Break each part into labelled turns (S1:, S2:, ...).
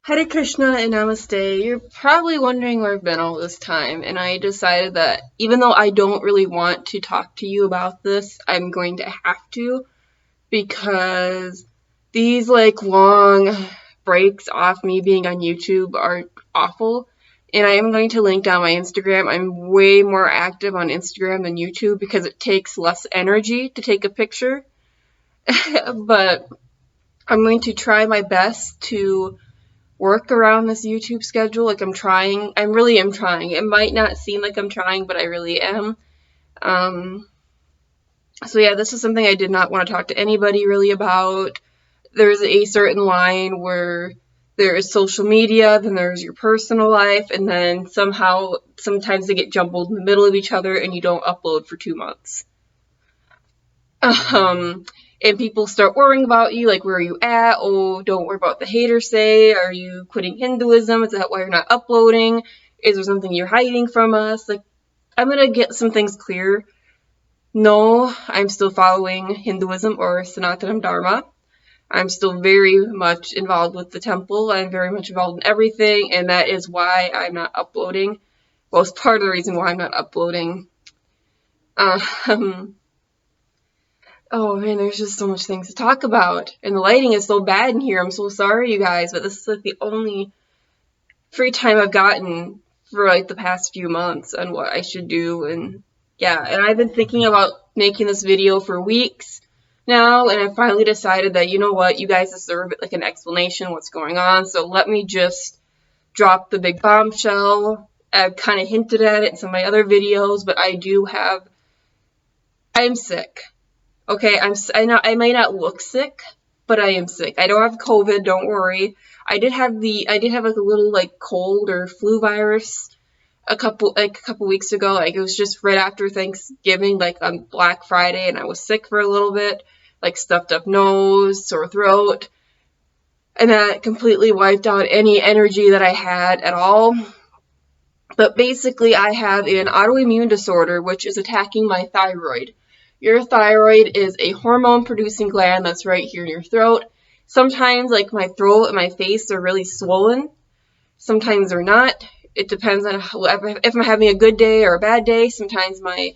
S1: Hare Krishna and Namaste. You're probably wondering where I've been all this time, and I decided that even though I don't really want to talk to you about this, I'm going to have to because these long breaks off me being on YouTube are awful. And I am going to link down my Instagram. I'm way more active on Instagram than YouTube because it takes less energy to take a picture. But I'm going to try my best to work around this YouTube schedule. Like I'm trying. I really am trying. It might not seem like I'm trying, but I really am. Um, so yeah, this is something I did not want to talk to anybody really about. There's a certain line where there is social media, then there's your personal life, and then sometimes they get jumbled in the middle of each other and you don't upload for 2 months. Um, and people start worrying about you, like, where are you at? Oh, don't worry about what the haters say. Are you quitting Hinduism? Is that why you're not uploading? Is there something you're hiding from us? Like, I'm gonna get some things clear. No, I'm still following Hinduism or Sanatana Dharma. I'm still very much involved with the temple. I'm very much involved in everything, and that is why I'm not uploading. Well, it's part of the reason why I'm not uploading. Um, Oh man, there's just so much things to talk about. And the lighting is so bad in here. I'm so sorry, you guys, but this is like the only free time I've gotten for like the past few months on what I should do. And yeah, and I've been thinking about making this video for weeks now, and I finally decided that, you know what, you guys deserve like an explanation what's going on. So let me just drop the big bombshell. I've kind of hinted at it in some of my other videos, but I'm sick. Okay, I might not look sick, but I am sick. I don't have COVID, don't worry. I did have like a little like cold or flu virus a couple weeks ago. Like it was just right after Thanksgiving, like on Black Friday, and I was sick for a little bit, like stuffed up nose, sore throat, and that completely wiped out any energy that I had at all. But basically, I have an autoimmune disorder which is attacking my thyroid. Your thyroid is a hormone producing gland that's right here in your throat. Sometimes, like my throat and my face are really swollen. Sometimes they're not. It depends on if I'm having a good day or a bad day. Sometimes my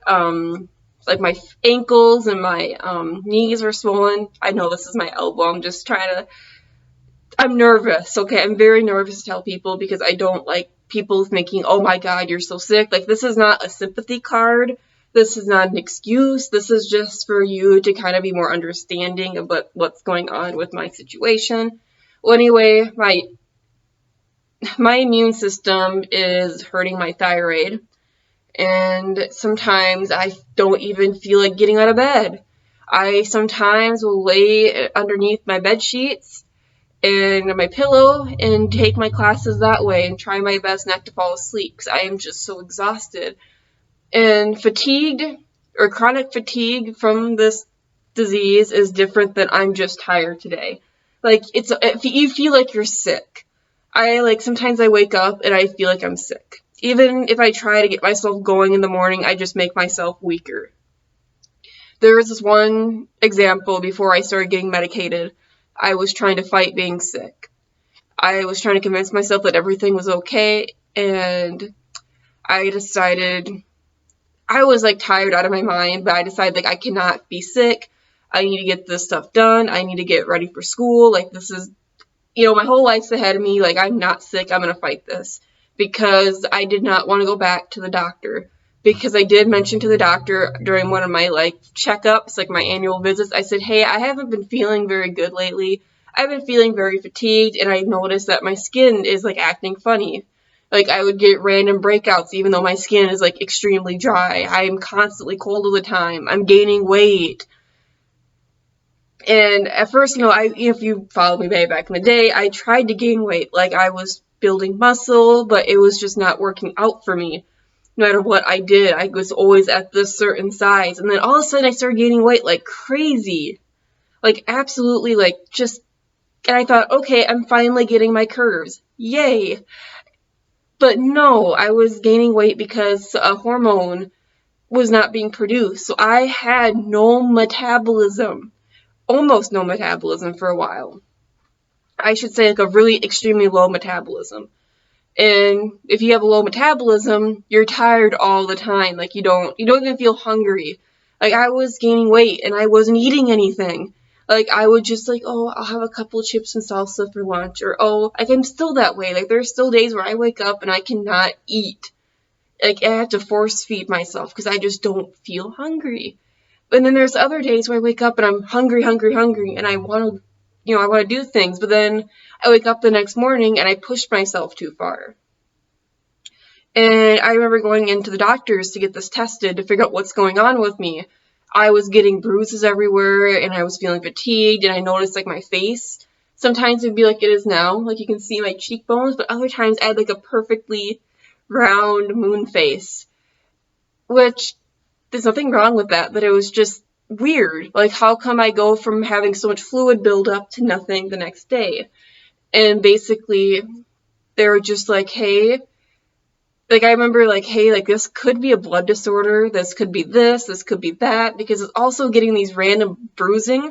S1: my ankles and my knees are swollen. I know this is my elbow. I'm nervous, okay? I'm very nervous to tell people because I don't like people thinking, oh my God, you're so sick. Like, this is not a sympathy card. This is not an excuse. This is just for you to kind of be more understanding of what's going on with my situation. Well, anyway, my immune system is hurting my thyroid, and sometimes I don't even feel like getting out of bed. I sometimes will lay underneath my bed sheets and my pillow and take my classes that way and try my best not to fall asleep because I am just so exhausted and fatigued, or chronic fatigue from this disease is different than I'm just tired today. Like if you feel like you're sick. Sometimes I wake up and I feel like I'm sick. Even if I try to get myself going in the morning, I just make myself weaker. There was this one example before I started getting medicated. I was trying to fight being sick. I was trying to convince myself that everything was okay, and I decided I was like tired out of my mind, but I decided like I cannot be sick. I need to get this stuff done. I need to get ready for school. Like this is, my whole life's ahead of me. Like I'm not sick. I'm going to fight this because I did not want to go back to the doctor. Because I did mention to the doctor during one of my checkups, like my annual visits, I said, hey, I haven't been feeling very good lately. I've been feeling very fatigued, and I noticed that my skin is like acting funny. Like I would get random breakouts even though my skin is like extremely dry. I'm constantly cold all the time. I'm gaining weight. And at first, if you followed me way back in the day, I tried to gain weight. Like I was building muscle, but it was just not working out for me. No matter what I did, I was always at this certain size. And then all of a sudden I started gaining weight like crazy. Like absolutely and I thought, okay, I'm finally getting my curves. Yay. But no, I was gaining weight because a hormone was not being produced. So I had no metabolism, almost no metabolism for a while. I should say like a really extremely low metabolism. And if you have a low metabolism, you're tired all the time. Like you don't even feel hungry. Like I was gaining weight and I wasn't eating anything. Like I would just like, oh, I'll have a couple of chips and salsa for lunch, or oh, like I'm still that way. Like there's still days where I wake up and I cannot eat. Like I have to force feed myself because I just don't feel hungry. And then there's other days where I wake up and I'm hungry, and I want to, I want to do things, but then I wake up the next morning and I pushed myself too far. And I remember going into the doctors to get this tested to figure out what's going on with me. I was getting bruises everywhere and I was feeling fatigued, and I noticed like my face sometimes it'd be like it is now, like you can see my cheekbones, but other times I had like a perfectly round moon face, which there's nothing wrong with that, but it was just weird. Like, how come I go from having so much fluid buildup to nothing the next day? And basically, they were just like, hey, like, I remember, like, hey, like, this could be a blood disorder, this could be this could be that, because it's also getting these random bruising,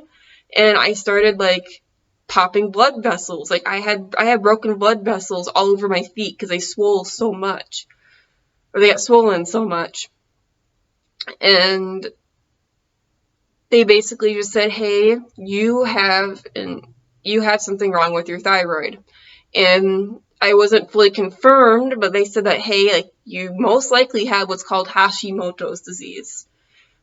S1: and I started, like, popping blood vessels. Like, I had broken blood vessels all over my feet because they swole so much, or they got swollen so much. And they basically just said, hey, you have something wrong with your thyroid. And I wasn't fully confirmed, but they said that, hey, like, you most likely have what's called Hashimoto's disease.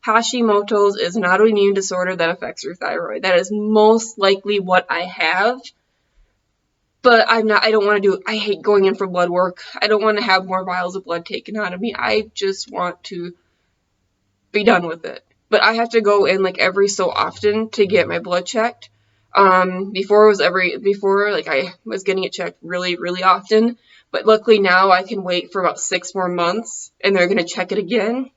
S1: Hashimoto's is an autoimmune disorder that affects your thyroid. That is most likely what I have. But I don't want to do it. I hate going in for blood work. I don't want to have more vials of blood taken out of me. I just want to be done with it. But I have to go in like every so often to get my blood checked. Before like I was getting it checked really, really often. But luckily now I can wait for about 6 more months and they're gonna check it again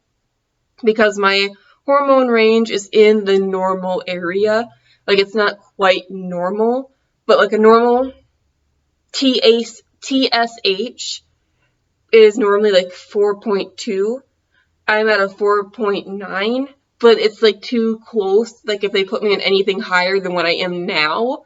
S1: because my hormone range is in the normal area. Like it's not quite normal, but like a normal TSH is normally like 4.2. I'm at a 4.9, but it's like too close. Like if they put me in anything higher than what I am now,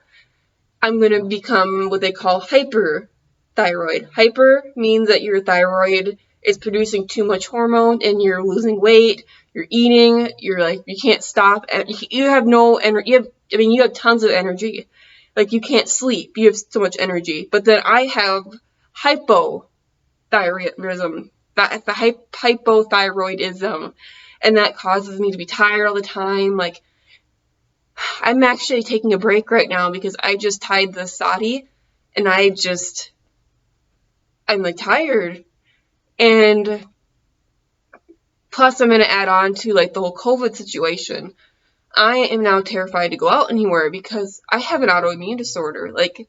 S1: I'm going to become what they call hyperthyroid. Hyper means that your thyroid is producing too much hormone and you're losing weight, you're eating, you're like, you can't stop. You have no energy. You have tons of energy. Like you can't sleep. You have so much energy. But then I have hypothyroidism. The hypothyroidism, and that causes me to be tired all the time. Like, I'm actually taking a break right now because I just tied the sati, and I'm like tired. And plus I'm going to add on to like the whole COVID situation. I am now terrified to go out anywhere because I have an autoimmune disorder. Like,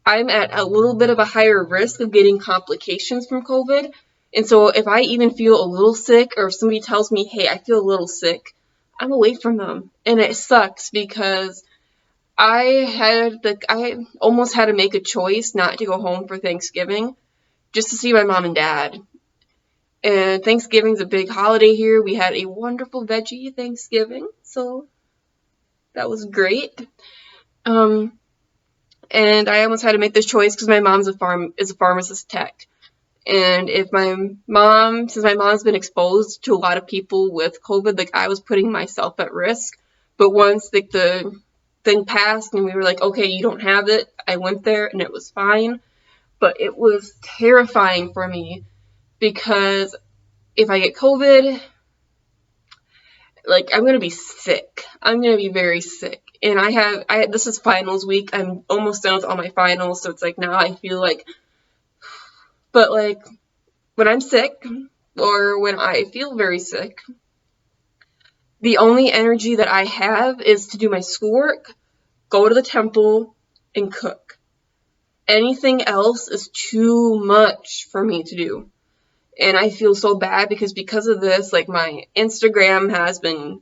S1: I'm at a little bit of a higher risk of getting complications from COVID. And so if I even feel a little sick, or if somebody tells me, hey, I feel a little sick, I'm away from them. And it sucks because I almost had to make a choice not to go home for Thanksgiving just to see my mom and dad. And Thanksgiving's a big holiday here. We had a wonderful veggie Thanksgiving, so that was great. And I almost had to make this choice because my mom's a pharmacist tech. And since my mom's been exposed to a lot of people with COVID, like I was putting myself at risk. But once like the thing passed and we were like, okay, you don't have it, I went there and it was fine. But it was terrifying for me because if I get COVID, like I'm gonna be sick. I'm gonna be very sick. And this is finals week. I'm almost done with all my finals, so it's like now I feel like, but like when I'm sick or when I feel very sick, the only energy that I have is to do my schoolwork, go to the temple, and cook. Anything else is too much for me to do. And I feel so bad because of this, like my Instagram has been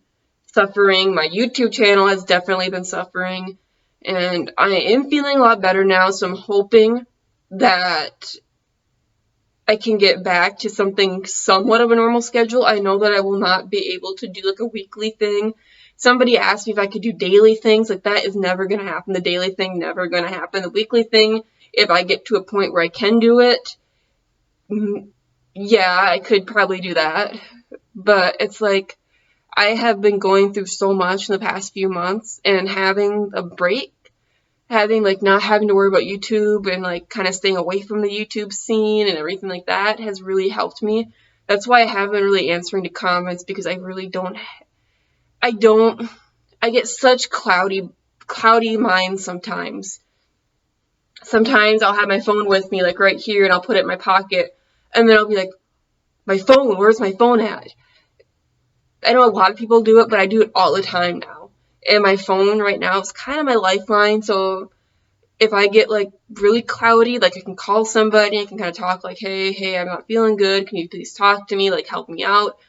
S1: suffering, my YouTube channel has definitely been suffering, and I am feeling a lot better now, so I'm hoping that I can get back to something somewhat of a normal schedule. I know that I will not be able to do like a weekly thing somebody asked me if I could do daily things. Like, that is never going to happen. The daily thing, never going to happen. The weekly thing, if I get to a point where I can do it, yeah, I could probably do that. But it's like, I have been going through so much in the past few months, and having a break, having, like, not having to worry about YouTube and, like, kind of staying away from the YouTube scene and everything like that has really helped me. That's why I haven't been really answering to comments, because I really don't, I get such cloudy minds sometimes. Sometimes I'll have my phone with me, like, right here, and I'll put it in my pocket, and then I'll be like, my phone, where's my phone at? I know a lot of people do it, but I do it all the time now. And my phone right now is kind of my lifeline, so if I get, like, really cloudy, like, I can call somebody, I can kind of talk, like, hey, I'm not feeling good, can you please talk to me, like, help me out?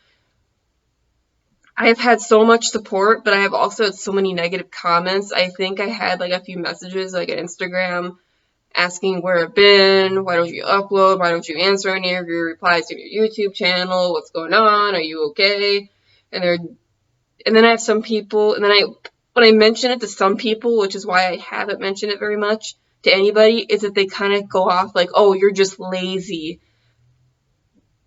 S1: I have had so much support, but I have also had so many negative comments. I think I had, like, a few messages, like, on Instagram, asking where I've been, why don't you upload, why don't you answer any of your replies to your YouTube channel, what's going on, are you okay? And then I have some people, and then when I mention it to some people, which is why I haven't mentioned it very much to anybody, is that they kind of go off like, oh, you're just lazy.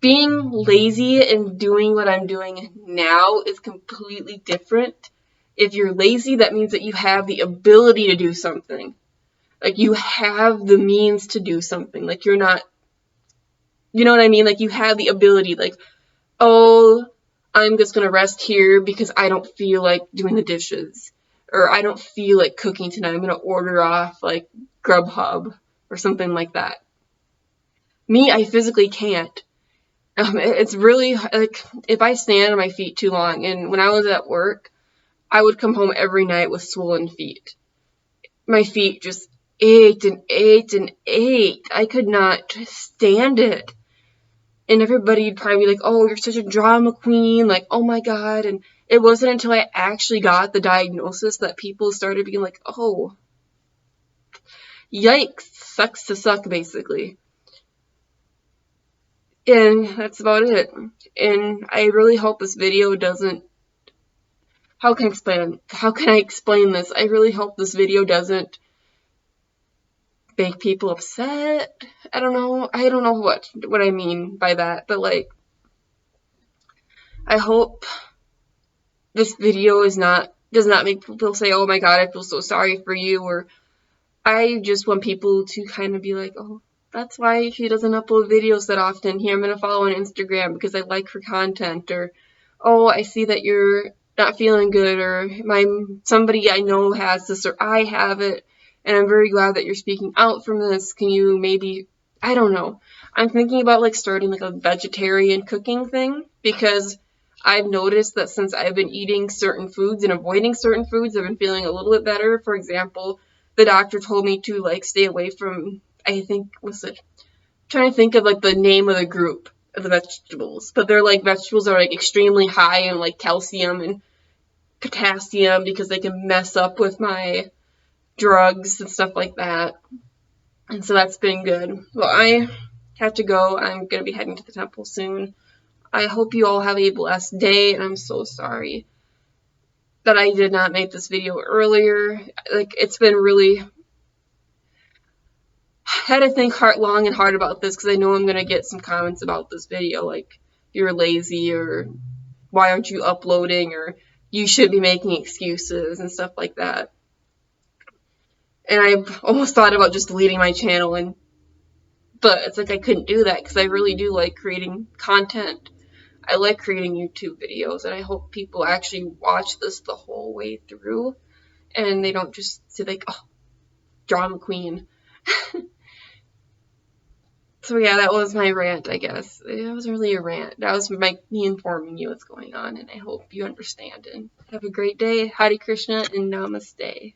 S1: Being lazy and doing what I'm doing now is completely different. If you're lazy, that means that you have the ability to do something. Like, you have the means to do something. Like, you're not, you know what I mean? Like, you have the ability, like, oh, I'm just going to rest here because I don't feel like doing the dishes. Or I don't feel like cooking tonight. I'm going to order off, like, Grubhub or something like that. Me, I physically can't. It's really, like, if I stand on my feet too long, and when I was at work, I would come home every night with swollen feet. My feet just ached and ached and ached. I could not stand it. And everybody'd probably be like, oh, you're such a drama queen, like, oh my god. And it wasn't until I actually got the diagnosis that people started being like, oh, yikes, sucks to suck, basically. And that's about it. And I really hope this video doesn't, how can I explain this? I really hope this video doesn't make people upset. I don't know what I mean by that, but, like, I hope this video does not make people say, oh my god, I feel so sorry for you, or I just want people to kind of be like, oh, that's why she doesn't upload videos that often. Here, I'm going to follow on Instagram because I like her content, or, oh, I see that you're not feeling good, or somebody I know has this, or I have it, and I'm very glad that you're speaking out from this. Can you maybe, I don't know. I'm thinking about, like, starting, like, a vegetarian cooking thing, because I've noticed that since I've been eating certain foods and avoiding certain foods, I've been feeling a little bit better. For example, the doctor told me to, like, stay away from, I think, I'm trying to think of, like, the name of the group of the vegetables, but they're, like, vegetables that are, like, extremely high in, like, calcium and potassium, because they can mess up with my drugs and stuff like that. And so that's been good. Well, I have to go. I'm going to be heading to the temple soon. I hope you all have a blessed day, and I'm so sorry that I did not make this video earlier. Like, it's been really, I had to think long and hard about this, because I know I'm going to get some comments about this video, like, you're lazy, or why aren't you uploading, or you should be making excuses and stuff like that. And I've almost thought about just deleting my channel, but it's like I couldn't do that, because I really do like creating content. I like creating YouTube videos, and I hope people actually watch this the whole way through, and they don't just say, like, oh, drama queen. So yeah, that was my rant, I guess. It wasn't really a rant. That was me informing you what's going on, and I hope you understand. And have a great day. Hare Krishna and Namaste.